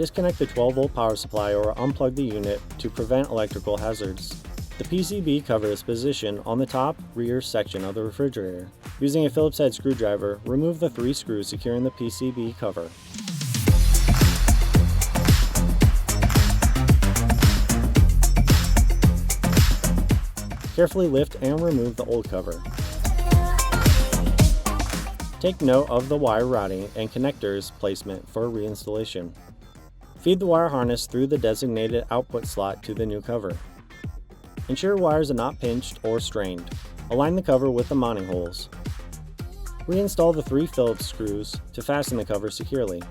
Disconnect the 12-volt power supply or unplug the unit to prevent electrical hazards. The PCB cover is positioned on the top rear section of the refrigerator. Using a Phillips head screwdriver, remove the 3 screws securing the PCB cover. Carefully lift and remove the old cover. Take note of the wire routing and connectors placement for reinstallation. Feed the wire harness through the designated output slot to the new cover. Ensure wires are not pinched or strained. Align the cover with the mounting holes. Reinstall the 3 Phillips screws to fasten the cover securely.